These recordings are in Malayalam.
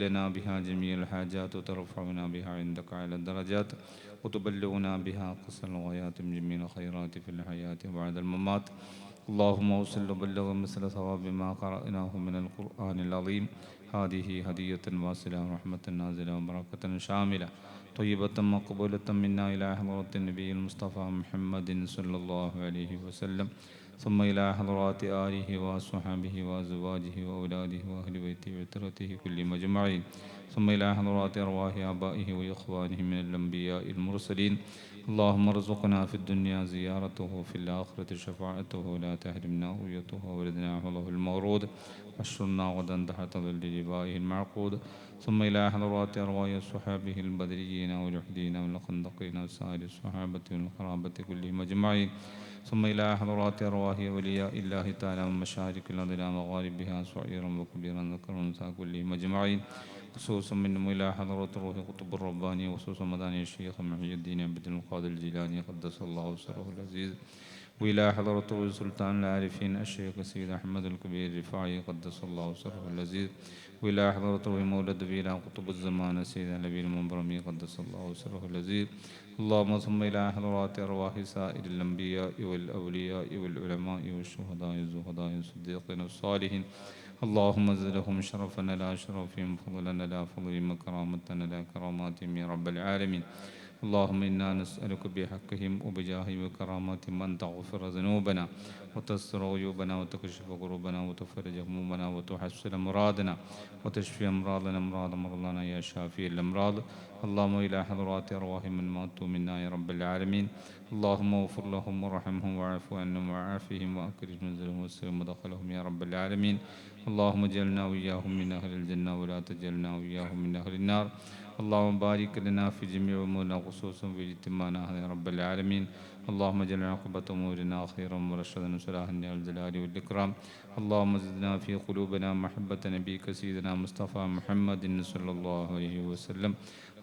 لنا بها جميع الحاجات وترفعنا بها عندك على الدرجات وتبلغنا بها أقصى الغايات من جميع الخيرات في الحياة وبعد الممات. اللهم وصل وبلغ مثل ثواب ما قرأناه من القرآن العظيم. هذه هدية واصلة رحمة نازلة وبركة شاملة طيبة مقبولة منا إلى حضرة النبي المصطفى محمد صلى الله عليه وسلم، ثم إلى حضرات آله وصحبه وأزواجه وأولاده وأهل بيته وترته كلهم أجمعين، ثم إلى حضرات أرواح آبائه وإخوانه من الأنبياء المرسلين. اللهم ارزقنا في الدنيا زيارته وفي الآخرة شفاعته ولا تحرمنا رؤيته وولدنا حوله المورود واشرنا غدا تحت ظل لبائه المعقود، ثم إلى حضرات أرواح صحابه البدريين والوحدين والخندقين وسائر الصحابة والقرابة كلهم أجمعين، ثم إلى حضرات أرواح أولياء الله تعالى من مشارق الأرض إلى مغاربها صغيرا وكبيرا ذكرا وأنثى كلهم أجمعين، خصوصا منهم إلى حضرة روح قطب الرباني وخصوصا مداني الشيخ محي الدين عبد القادر الجيلاني قدس الله سره العزيز، وإلى حضرة سلطان العارفين الشيخ سيد أحمد الكبير الرفاعي قدس الله سره العزيز، وإلى حضرة مولد إلى قطب الزمان سيد النبي المنبرمي قدس الله سره العزيز. اللهم ثم إلى حضرات أرواح سائر الأنبياء والأولياء والعلماء والشهداء والزهداء والصديقين والصالحين. اللهم زدهم شرفا لا شرفهم، فضلا لا فضلهم، كرامة لا كراماتهم يا رب العالمين. اللهم إنا نسألك بحقهم وبجاههم وكراماتهم أن تغفر ذنوبنا وتستر عيوبنا وتكشف كروبنا وتفرج همومنا وتحسن مرادنا وتشفي أمراضنا أمراض مرضانا يا شافي الأمراض. اللهم إلى حضرات أرواح من ماتوا منا يا رب العالمين. اللهم اغفر لهم وارحمهم واعف عنهم وعافهم وأكرم نزلهم وسع مدخلهم يا رب العالمين. اللهم اجعلنا وإياهم من أهل الجنة ولا تجعلنا وإياهم من أهل النار. اللهم بارك لنا في جميع أمورنا خصوصا في اجتماعنا يا رب العالمين. اللهم اجعل عاقبة أمورنا خيرا ورشدا وصلاحا يا الجلال والإكرام. اللهم زدنا في قلوبنا محبة نبيك سيدنا مصطفى محمد صلى الله عليه وسلم.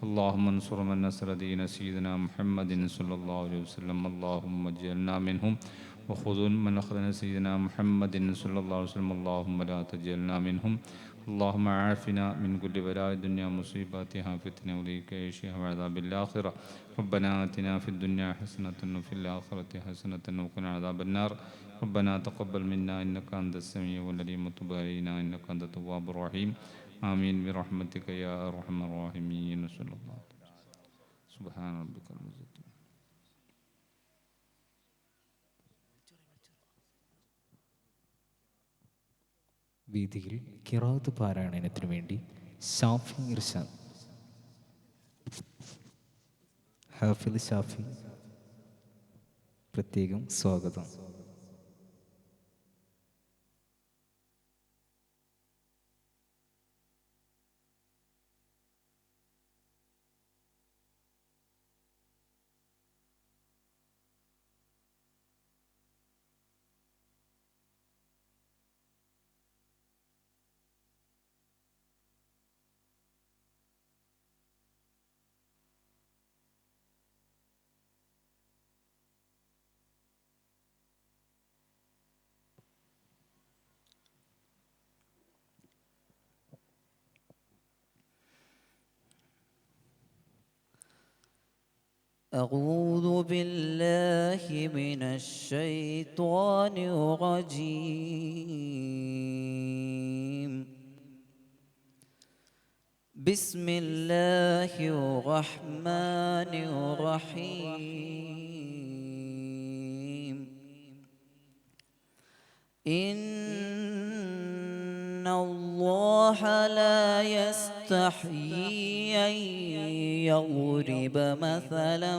اللهم انصر من نصر دين سيدنا محمد صلى الله عليه وسلم. اللهم اجعلنا منهم وخذوا من أخذنا سيدنا محمد صلى الله عليه وسلم. اللهم لا تجعلنا منهم. اللهم عافنا من كل بلاء الدنيا مصيباتها فتنة وليك عيشها وعذاب الآخرة. ربنا آتنا في الدنيا حسنة وفي الآخرة حسنة وقنا عذاب النار. ربنا تقبل منا إنك أنت السميع العليم وتب علينا إنك أنت التواب الرحيم. آمين برحمتك يا أرحم الراحمين. صلى الله عليه وسلم. سبحان ربك رب العزة. വേദിയിൽ ഖിറാത്ത് പാരായണത്തിന് വേണ്ടി ഷാഫി ഇർഷാദ്, ഹാഫിദ് ഷാഫി പ്രത്യേകം സ്വാഗതം. أعوذ بالله من الشيطان الرجيم. بسم الله الرحمن الرحيم. إن الله لا يستحيي أن يضرب مثلا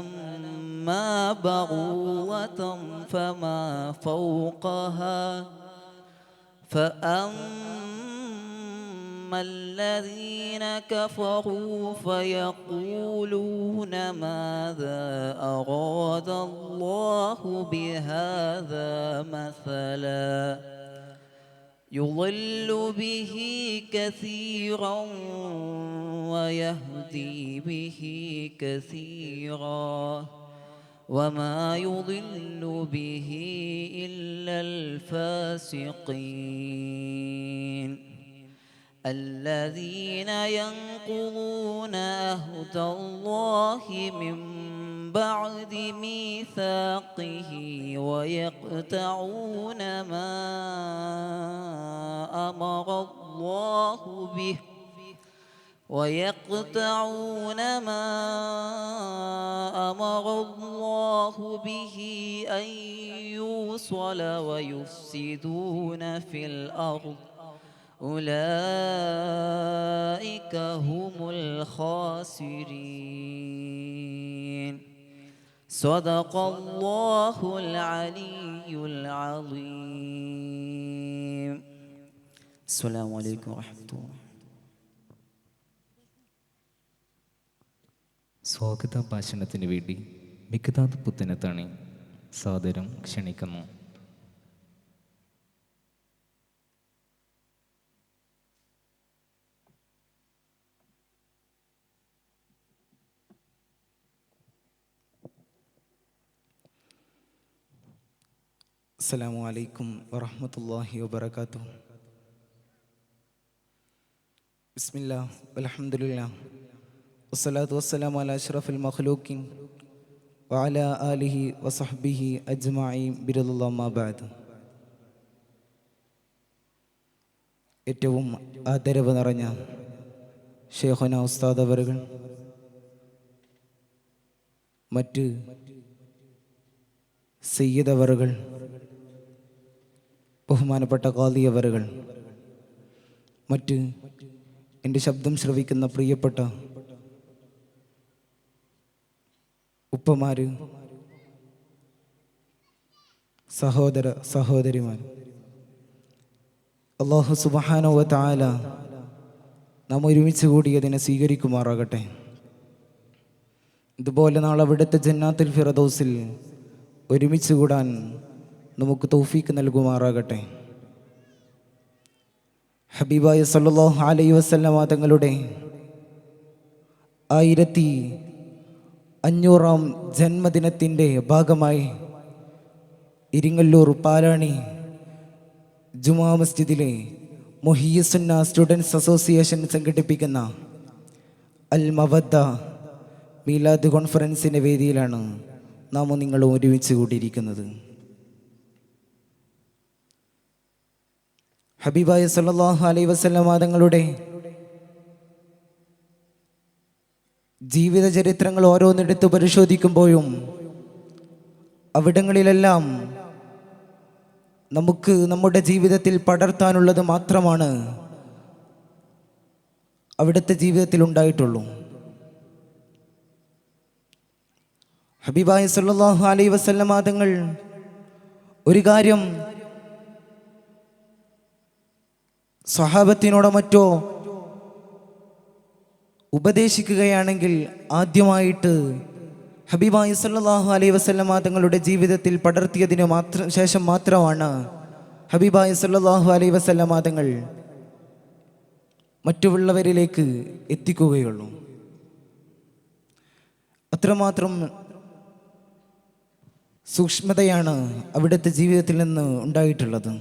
ما بعوضة فما فوقها فأما الذين كفروا فيقولون ماذا أراد الله بهذا مثلا يضل به كثيرا ويهدي به كثيرا وما يضل به إلا الفاسقين. الذين ينقضون عهد الله من بعد ميثاقه ويقطعون ما أمر الله به أن يوصل ويفسدون في الأرض أولئك هم الخاسرين صدق الله العلي العظيم. السلام عليكم ورحمة الله. സ്വാഗത ഭാഷണത്തിന് വേണ്ടി മിഖ്ദാദ് പുത്തനത്താണി സാദരം ക്ഷണിക്കുന്നു. അസ്സലാമു അലൈക്കും വറഹ്മത്തുള്ളാഹി വബറകാതുഹു. ബിസ്മില്ലാഹ് വൽഹംദുലില്ലാഹ് വസ്സലാത്തു വസ്സലാമു അലാ അഷ്റഫിൽ മഖ്ലൂഖീൻ വഅലാ ആലിഹി വസഹ്ബിഹി അജ്മഈൻ ബിറളില്ലാഹി അമ്മാ ബഅദ്. ഏറ്റവും ആദരവ് നിറഞ്ഞ ശൈഖുനാ ഉസ്താദ് അവറുകൾ, മറ്റ് സയ്യിദ് അവറുകൾ, ബഹുമാനപ്പെട്ട ഖാദി അവറുകൾ, മറ്റ് എൻ്റെ ശബ്ദം ശ്രവിക്കുന്ന പ്രിയപ്പെട്ട ഉപ്പമാര്, സഹോദര സഹോദരിമാർ, അല്ലാഹു സുബ്ഹാനഹു വ തആല നാം ഒരുമിച്ച് കൂടിയതിനെ സ്വീകരിക്കുമാറാകട്ടെ. ഇതുപോലെ നാളെ അവിടുത്തെ ജന്നാത്തുൽ ഫിർദൗസിൽ ഒരുമിച്ച് കൂടാൻ നമുക്ക് തൗഫീക്ക് നൽകുമാറാകട്ടെ. ഹബീബായ സല്ലല്ലാഹു അലൈഹി വസല്ലമ തങ്ങളുടെ 1500-ാം ജന്മദിനത്തിൻ്റെ ഭാഗമായി ഇരിങ്ങല്ലൂർ പാലാണി ജുമാ മസ്ജിദിലെ മുഹിയ്യസുന്ന സ്റ്റുഡൻസ് അസോസിയേഷൻ സംഘടിപ്പിക്കുന്ന അൽ മവദ്ദ മീലാദ് കോൺഫറൻസിൻ്റെ വേദിയിലാണ് നാം നിങ്ങളും ഒരുമിച്ച് കൂടിയിരിക്കുന്നത്. ഹബീബായ സല്ലല്ലാഹു അലൈഹി വസല്ലമ തങ്ങളുടെ ജീവിത ചരിത്രങ്ങൾ ഓരോന്നെടുത്ത് പരിശോധിക്കുമ്പോഴും അവിടങ്ങളിലെല്ലാം നമുക്ക് നമ്മുടെ ജീവിതത്തിൽ പടർത്താനുള്ളത് മാത്രമാണ് അവിടുത്തെ ജീവിതത്തിൽ ഉണ്ടായിട്ടുള്ളൂ. ഹബീബായ സല്ലല്ലാഹു അലൈഹി വസല്ലമ തങ്ങൾ ഒരു കാര്യം സ്വഹാബത്തിനോടോ മറ്റോ ഉപദേശിക്കുകയാണെങ്കിൽ ആദ്യമായിട്ട് ഹബീബായ സല്ലല്ലാഹു അലൈഹി വസല്ലമ തങ്ങളുടെ ജീവിതത്തിൽ പടർത്തിയതിന് ശേഷം മാത്രമാണ് ഹബീബായ സല്ലല്ലാഹു അലൈഹി വസല്ലമ തങ്ങൾ മറ്റുള്ളവരിലേക്ക് എത്തിക്കുകയുള്ളൂ. അത്രമാത്രം സൂക്ഷ്മതയാണ് അവിടുത്തെ ജീവിതത്തിൽ നിന്ന് ഉണ്ടായിട്ടുള്ളത്.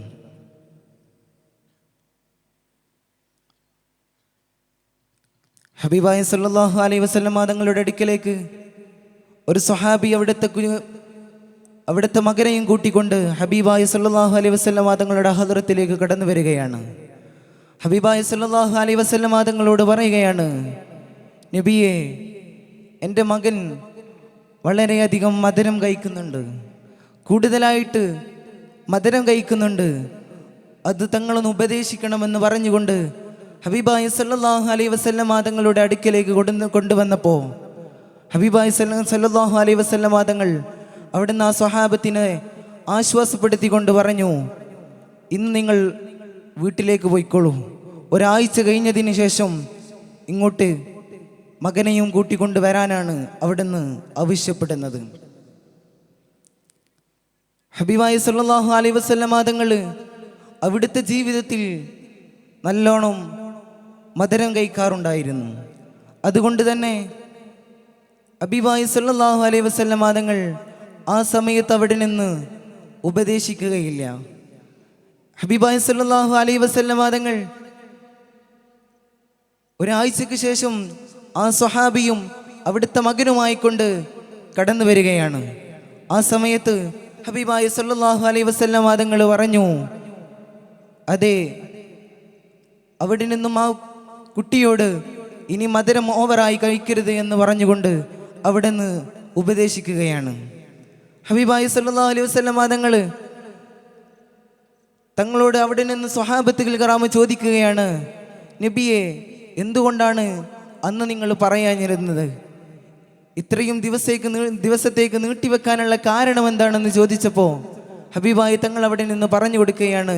ഹബീബായ സല്ലല്ലാഹു അലൈഹി വസല്ലമ തങ്ങളുടെ അടുക്കലേക്ക് ഒരു സ്വഹാബി അവിടുത്തെ മകനെയും കൂട്ടിക്കൊണ്ട് ഹബീബായ സല്ലല്ലാഹു അലൈഹി വസല്ലമ തങ്ങളുടെ ഹദ്റത്തിലേക്ക് കടന്നു വരികയാണ്. ഹബീബായ സല്ലല്ലാഹു അലൈഹി വസല്ലമ തങ്ങളോട് പറയുകയാണ്, നബിയെ, എൻ്റെ മകൻ വളരെയധികം മധുരം കഴിക്കുന്നുണ്ട്, കൂടുതലായിട്ട് മധുരം കഴിക്കുന്നുണ്ട്, അത് തങ്ങളൊന്ന് ഉപദേശിക്കണമെന്ന് പറഞ്ഞുകൊണ്ട് ഹബീബായ സല്ലല്ലാഹു അലൈഹി വസല്ലമ തങ്ങളുടെ അടുക്കലേക്ക് കൊണ്ടുവന്നപ്പോൾ ഹബീബായ സല്ലല്ലാഹു അലൈഹി വസല്ലമ തങ്ങൾ അവിടുന്ന് ആ സ്വഹാബത്തിനെ ആശ്വാസപ്പെടുത്തിക്കൊണ്ട് പറഞ്ഞു, ഇന്ന് നിങ്ങൾ വീട്ടിലേക്ക് പോയിക്കോളൂ, ഒരാഴ്ച കഴിഞ്ഞതിന് ശേഷം ഇങ്ങോട്ട് മകനെയും കൂട്ടിക്കൊണ്ട് വരാനാണ് അവിടുന്ന് ആവശ്യപ്പെടുന്നത്. ഹബീബായ സല്ലല്ലാഹു അലൈഹി വസല്ലമ തങ്ങൾ അവിടുത്തെ ജീവിതത്തിൽ നല്ലോണം മധുരം കഴിക്കാറുണ്ടായിരുന്നു. അതുകൊണ്ട് തന്നെ ഹബീബായ സല്ലല്ലാഹു അലൈഹി വസല്ലമ തങ്ങൾ ആ സമയത്ത് അവിടെ നിന്ന് ഉപദേശിക്കുകയില്ല. ഹബീബായ സല്ലല്ലാഹു അലൈഹി വസല്ലമ തങ്ങൾ ഒരാഴ്ചക്ക് ശേഷം ആ സ്വഹാബിയും അവിടുത്തെ മകനുമായിക്കൊണ്ട് കടന്നു വരികയാണ്. ആ സമയത്ത് ഹബീബായ സല്ലല്ലാഹു അലൈഹി വസല്ലം തങ്ങൾ പറഞ്ഞു, അതെ, അവിടെ നിന്നും ആ കുട്ടിയോട് ഇനി മധുരം ഓവറായി കഴിക്കരുത് എന്ന് പറഞ്ഞുകൊണ്ട് അവിടെ നിന്ന് ഉപദേശിക്കുകയാണ്. ഹബീബായ സല്ലല്ലാഹു അലൈഹി വസല്ലം തങ്ങളോട് അവിടെ നിന്ന് സ്വഹാബത്തുൽ കിറാം ചോദിക്കുകയാണ്, നബിയെ, എന്തുകൊണ്ടാണ് അന്ന് നിങ്ങൾ പറയാനിരുന്നത്? ഇത്രയും ദിവസത്തേക്ക് നീട്ടിവെക്കാനുള്ള കാരണം എന്താണെന്ന് ചോദിച്ചപ്പോൾ ഹബീബായി തങ്ങൾ അവിടെ നിന്ന് പറഞ്ഞു കൊടുക്കുകയാണ്,